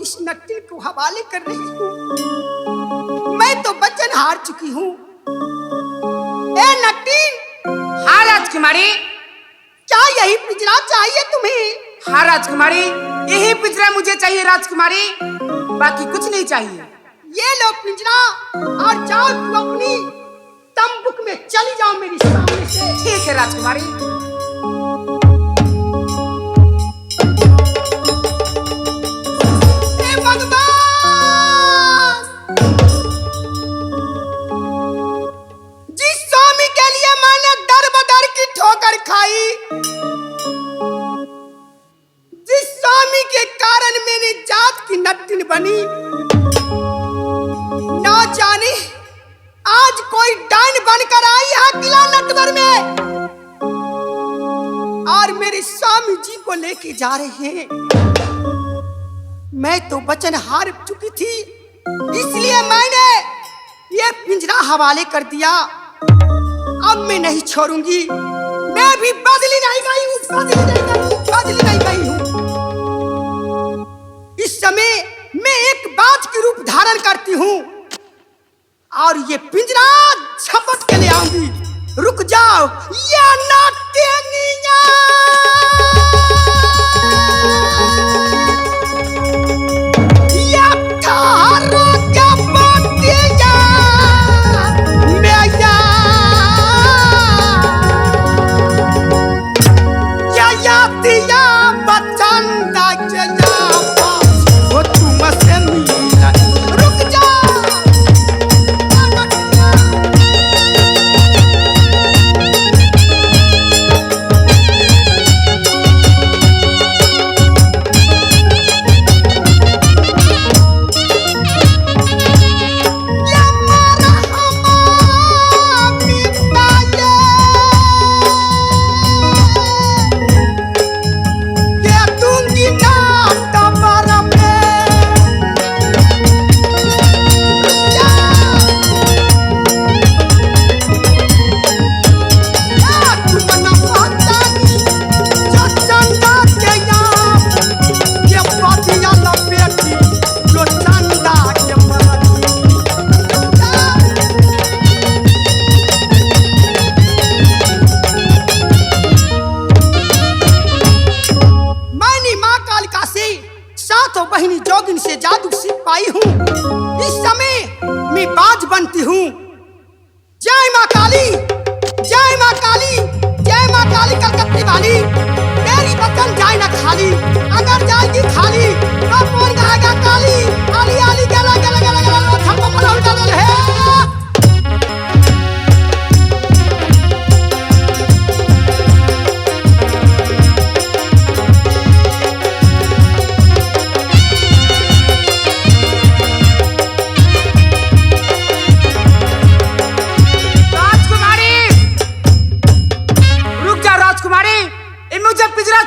इस नट्टिन को हवाले कर रही हूँ। मैं तो वचन हार चुकी हूँ। ए नट्टिन। हाँ राजकुमारी। क्या यही पिंजरा चाहिए तुम्हें? हाँ राजकुमारी, यही पिंजरा मुझे चाहिए राजकुमारी, बाकी कुछ नहीं चाहिए। ये लो पिंजरा और जाओ तुम अपनी तंबुक में चली जाओ मेरी सामने से। ठीक है राजकुमारी। जिस स्वामी के लिए मैंने दर बदर की ठोकर खाई, जिस स्वामी के कारण मैंने जात की नट्टिन बनी, ना जाने आज कोई डाइन बनकर आई है किला नटवर में और मेरे स्वामी जी को लेके जा रहे हैं। मैं तो वचन हार चुकी थी, इसलिए मैंने ये पिंजरा हवाले कर दिया। अब मैं नहीं छोड़ूंगी। मैं भी बदली नहीं गई हूँ, बदली नहीं गई हूँ। इस समय मैं एक बाज के रूप धारण करती हूँ और ये पिंजरा झपट के ले आऊंगी। रुक जाओ या नाट्यनिया।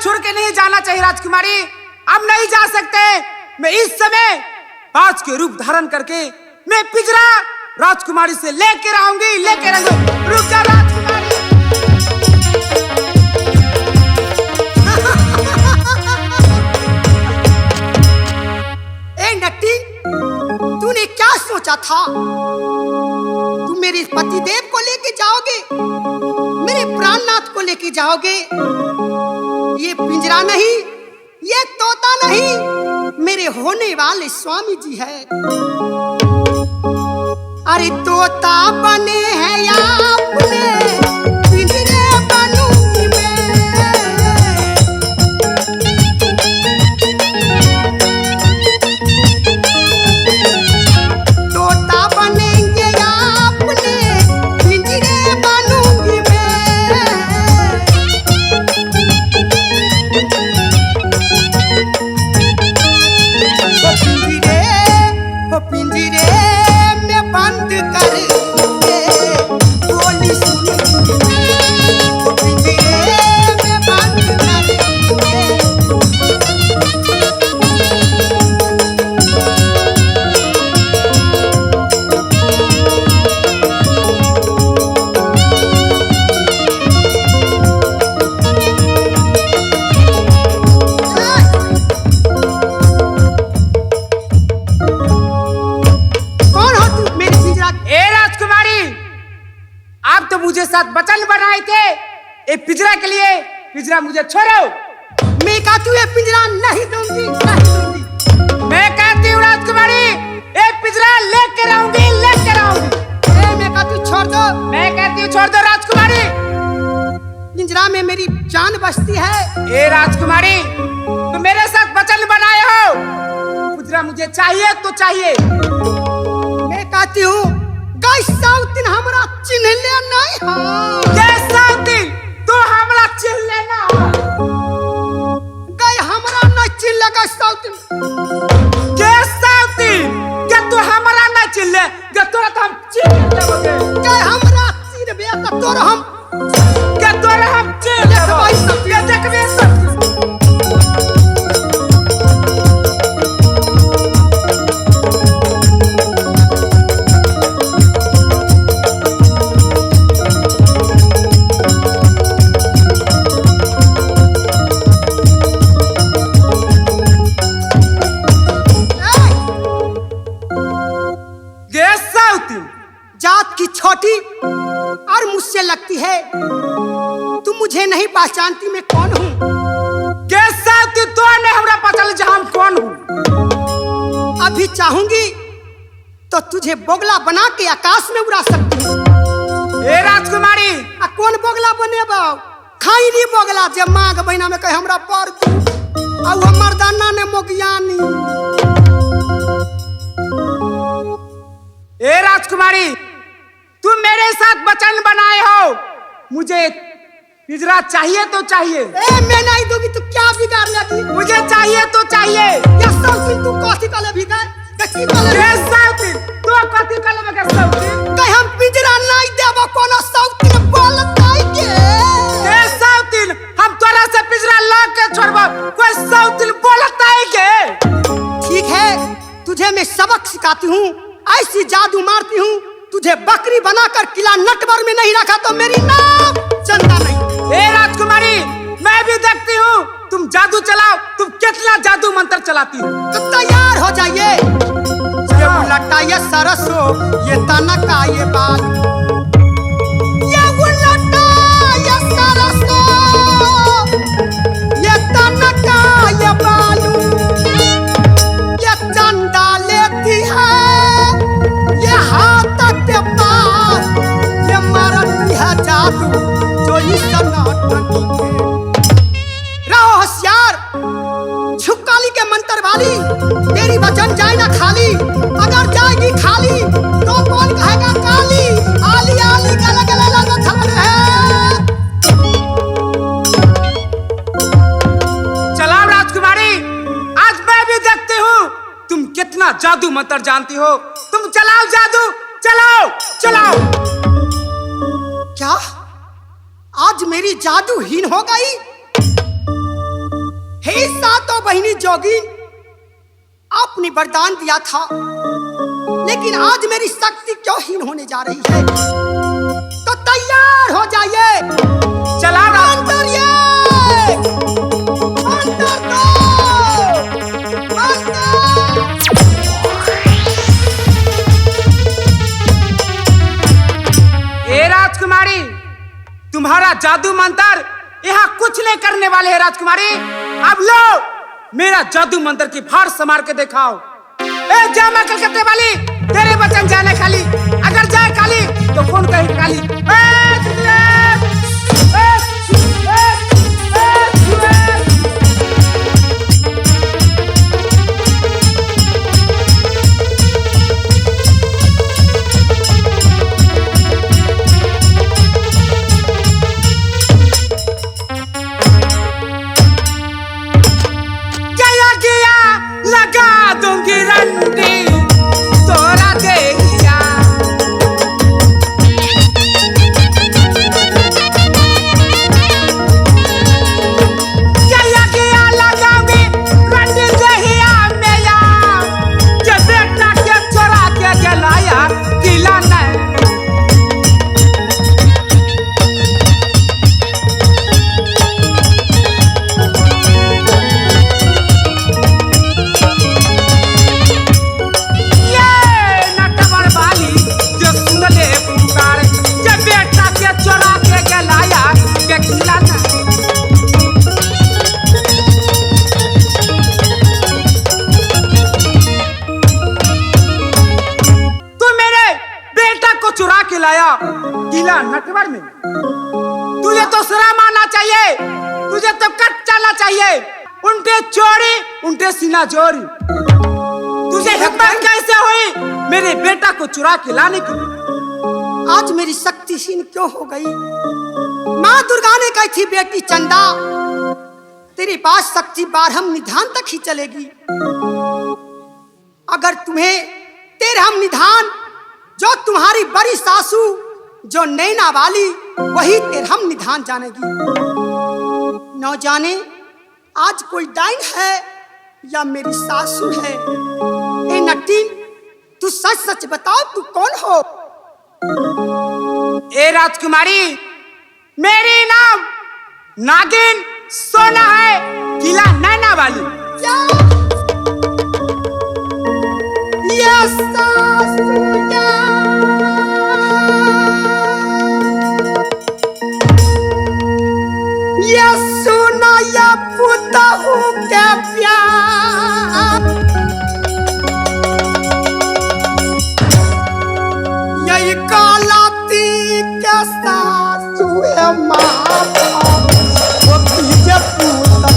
छोड़ के नहीं जाना चाहिए राजकुमारी। अब नहीं जा सकते। मैं इस समय बाज के रूप धारण करके मैं पिंजरा राजकुमारी से लेकर आऊंगी, लेकर आऊंगी। रुक जा राजकुमारी। ए नट्टी, तूने क्या सोचा था? तुम मेरे पतिदेव को लेके जाओगे, मेरे प्राणनाथ को लेके जाओगे? ये पिंजरा नहीं, ये तोता नहीं, मेरे होने वाले स्वामी जी है। अरे तोता बने हैं आपने, पिंजरे बनूंगी मैं। तोता बनेंगे आपने, पिंजरे बनूंगी मैं। पिंजरे में बंद करके आप तो मुझे साथ वचन बनाए थे ये पिंजरा के लिए। पिंजरा मुझे छोड़ो। मैं कहती हूँ ये पिंजरा नहीं दूंगी, नहीं दूंगी। मैं कहती हूँ राजकुमारी ये पिंजरा लेकर आऊंगी, लेकर आऊंगी। मैं कहती हूँ छोड़ दो। मैं कहती हूँ छोड़ दो राजकुमारी। पिंजरा में मेरी जान बसती है। ए राजकुमारी तुम मेरे साथ वचन बनाए हो, पिंजरा मुझे चाहिए तो चाहिए। मैं कहती हूँ कैसा दिन हमारा चिन्ह ले नहीं हो। कैसा दिन तो हमारा चिन्ह लेना हो। गए हमारा न चिन्ह लगा सौतिन। कैसा दिन क्या तू हमारा न चिन्ह ले, क्या तोरा तो हम चिन्ह लेबोगे। गए हमारा चिन्ह बे तो तोर हम क्या तोरा हम चिन्ह लेबो। भाई सब ये देखबे सब। जात की छोटी और मुझसे लगती है। तुम मुझे नहीं पहचानती मैं कौन हूँ। कैसा तो ने हमरा पता चल हम कौन हूँ। अभी चाहूंगी तो तुझे बोगला बना के आकाश में उड़ा सकती हूँ। ए राजकुमारी कौन बोगला बने बाऊ खाई नी बोगला जब मांग बहना में कहे हमरा पर और मर्दाना ने मोगियानी। ए राजकुमारी तुम मेरे साथ वचन बनाए हो, मुझे पिंजरा चाहिए तो चाहिए। ए मैं नहीं दूंगी तो क्या बिगाड़ लेगी। मुझे चाहिए तो चाहिए। या सब दिन तू कथी कले भी गए कथी कले रे साउथिन तू कथी कले में के साउथिन कहे हम पिंजरा नहीं देबो कोनो साउथिन बोलताई के। रे साउथिन हम तोरा से पिंजरा ला के छोड़बो कोई साउथिन बोलताई के। ठीक है तुझे मैं सबक सिखाती हूँ, ऐसी जादू मारती हूँ तुझे बकरी बनाकर किला नटवर में नहीं रखा तो मेरी नाम चंदा नहीं। ए राजकुमारी मैं भी देखती हूँ तुम जादू चलाओ, तुम कितना जादू मंत्र चलाती हो। तो तैयार हो जाइए। ये उलटा ये सरसो ये तनका ये बाल ये उलटा ये सरसो ये तनका ये बालू ये चंदा लेती है ये हाथ के पास ये मरती है जादू जो इस सनातनी के। रहो होशियार छुक्काली के मंत्र वाली तेरी वचन जाए ना खाली, अगर जाएगी खाली तो कौन कहेगा काली। आली आली गला गला लगा थमन है। चलाओ राजकुमारी आज मैं भी देखती हूँ तुम कितना जादू मंत्र जानती हो। तुम चलाओ जादू चलाओ चलाओ। क्या आज मेरी जादूहीन हो गई। हे सातों बहिनी जोगिन आपने वरदान दिया था लेकिन आज मेरी शक्ति क्यों हीन होने जा रही है। तो तैयार हो जाइए। चला अंदर ये अंदर दो अंदर। ए राजकुमारी तुम्हारा जादू मंत्र यहाँ कुछ नहीं करने वाले है राजकुमारी। अब लो मेरा जादू मंत्र की फाड़ समार के दिखाओ। ए जामा कलकत्ते वाली तेरे वचन जाने खाली, अगर जाए काली तो कौन कहे काली। लगा दूंगी रंडी तोरा देहिया उम्र में तुझे तो शर्म आना चाहिए, तुझे तो कट जाना चाहिए। उनके चोरी उनके सीना जोरी। तुझे हिम्मत कैसे हुई मेरे बेटा को चुरा के लाने की? आज मेरी शक्ति क्षीण क्यों हो गई? माँ दुर्गा ने कही थी बेटी चंदा तेरे पास शक्ति 12 निधान तक ही चलेगी। अगर तुम्हें 13 निधान जो तुम्हारी बड़ी सासू जो नैना वाली वही 13 निधान जानेगी। न जाने आज कोई डाइन है या मेरी सासू है। ए नटीन तू सच सच बताओ तू कौन हो? ए राजकुमारी मेरी नाम नागिन सोना है, किला नैना वाली। क्या? ये सासू या ये सोना या पुता हो क्या प्यार? यही कालाती के सासू है माँ वो पीछे पूता।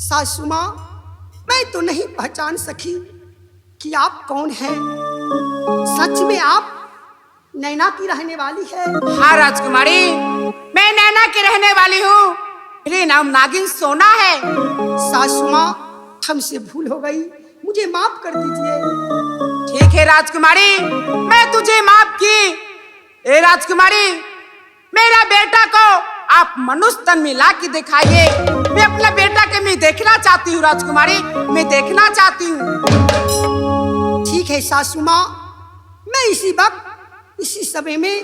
सासू माँ मैं तो नहीं पहचान सकी कि आप कौन हैं। सच में आप नैना की रहने वाली है? हाँ राजकुमारी मैं नैना की रहने वाली हूँ। मेरा नाम नागिन सोना है। सासू माँ हमसे भूल हो गई, मुझे माफ कर दीजिए। ठीक है राजकुमारी मैं तुझे माफ की। ए राजकुमारी मेरा बेटा को आप मनुष्य तन में ला के दिखाइए। मैं अपना बेटा के मैं देखना चाहती हूँ राजकुमारी, मैं देखना चाहती हूँ। ठीक है सासू माँ मैं इसी वक्त इसी समय में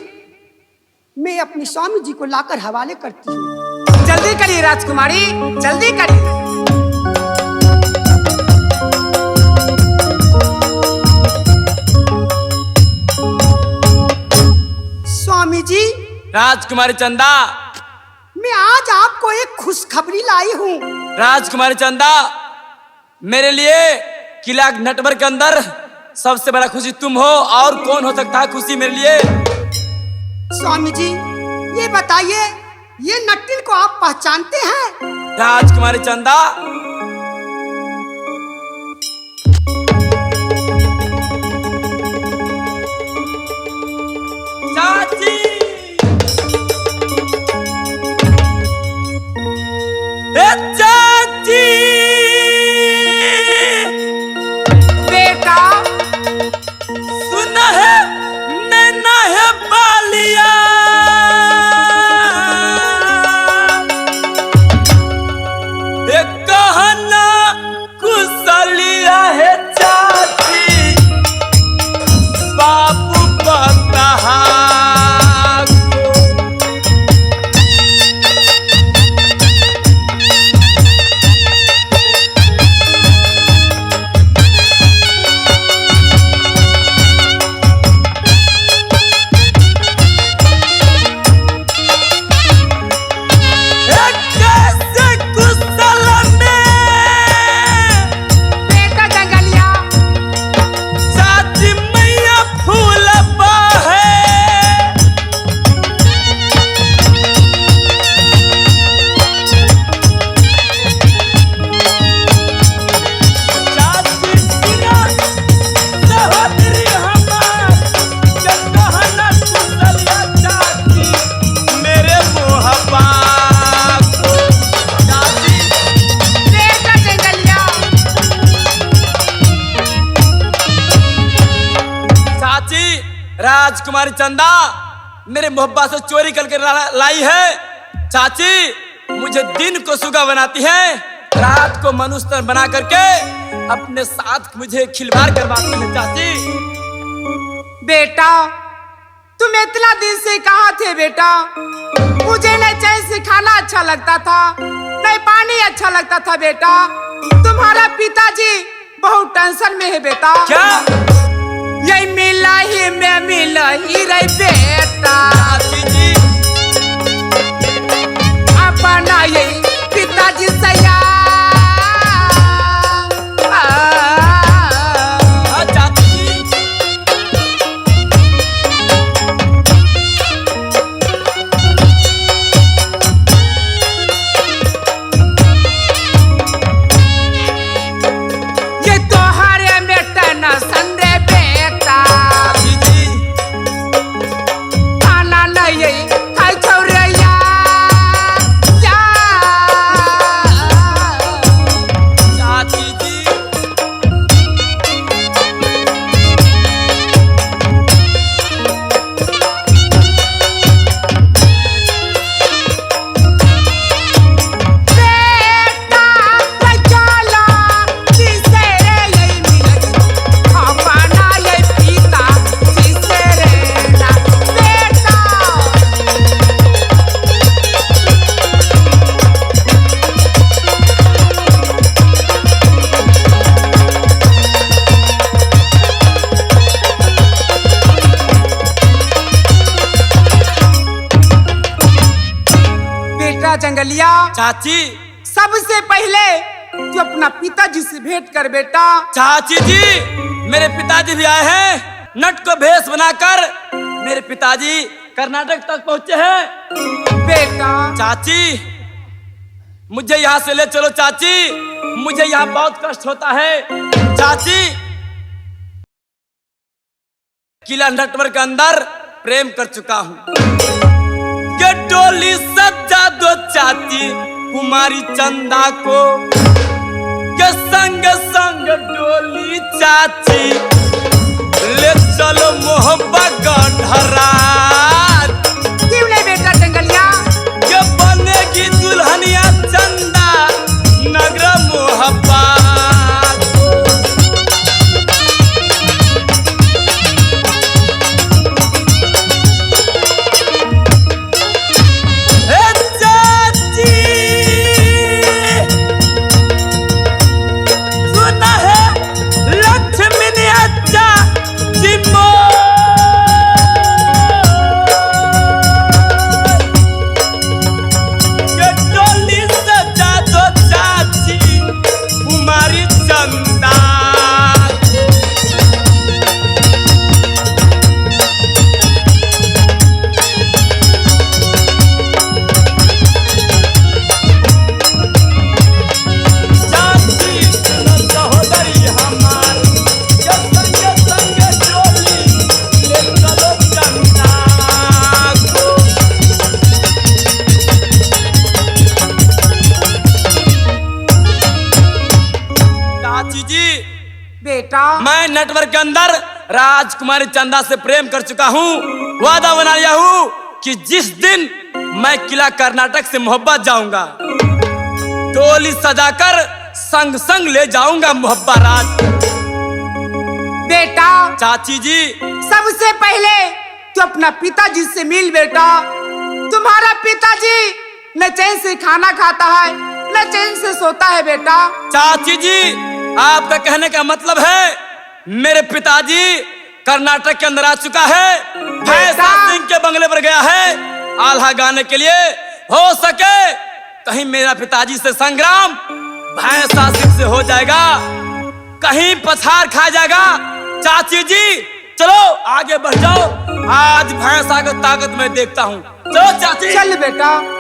मैं अपने स्वामी जी को लाकर हवाले करती हूँ। जल्दी करिए राजकुमारी जल्दी करिए। स्वामी जी। राजकुमारी चंदा मैं आज आपको एक खुशखबरी लाई हूँ। राजकुमारी चंदा मेरे लिए किला नटवर के अंदर सबसे बड़ा खुशी तुम हो, और कौन हो सकता है खुशी मेरे लिए? स्वामी जी ये बताइए ये नट्टिन को आप पहचानते हैं? राजकुमारी चंदा चाची चाची बेटा सुना है नैना है बालिया एक राजकुमारी चंदा मेरे मोहब्बत से चोरी करके लाई है। चाची मुझे दिन को सुगा बनाती है, रात को मनुष्य बना करके अपने साथ मुझे खिलवाड़ करवाती है। चाची बेटा तुम इतना दिन से कहाँ थे बेटा? मुझे न चैन से खाना अच्छा लगता था, न पानी अच्छा लगता था बेटा। तुम्हारा पिताजी बहुत टेंशन में है बेटा। क्या? यही मिला ही रे बेटा। चाची जी अपना यही पिताजी से जंगलिया। चाची सबसे पहले तू अपना पिताजी से भेंट कर बेटा। चाची जी मेरे पिताजी भी आए हैं, नट को भेष बनाकर मेरे पिताजी कर्नाटक तक पहुंचे हैं। बेटा चाची मुझे यहाँ से ले चलो चाची, मुझे यहाँ बहुत कष्ट होता है। चाची किला नटवर के अंदर प्रेम कर चुका हूँ। ये डोली सजा दो चाची कुमारी चंदा को, के संग संग डोली चाची ले चलो मोहब्बत गढ़रा। क्यों नहीं बेटा जंगलिया? ये बनेगी दुल्हनिया चंदा नगर मोहब्बत। मैं नेटवर्क के अंदर राजकुमारी चंदा से प्रेम कर चुका हूँ। वादा बना लिया हूँ कि जिस दिन मैं किला कर्नाटक से मोहब्बत जाऊंगा, टोली सजाकर संग संग ले जाऊंगा मोहब्बत राज। बेटा चाची जी सबसे पहले तू अपना पिताजी से मिल बेटा। तुम्हारा पिताजी न चैन से खाना खाता है, न चैन से सोता है बेटा। चाची जी आपका कहने का मतलब है मेरे पिताजी कर्नाटक के अंदर आ चुका है, भैंसा सिंह के बंगले पर गया है आल्हा गाने के लिए। हो सके कहीं मेरा पिताजी से संग्राम भैंसा सिंह से हो जाएगा, कहीं पछाड़ खा जाएगा। चाची जी चलो आगे बढ़ जाओ, आज भैंसा की ताकत मैं देखता हूँ। चलो चाची। चल बेटा।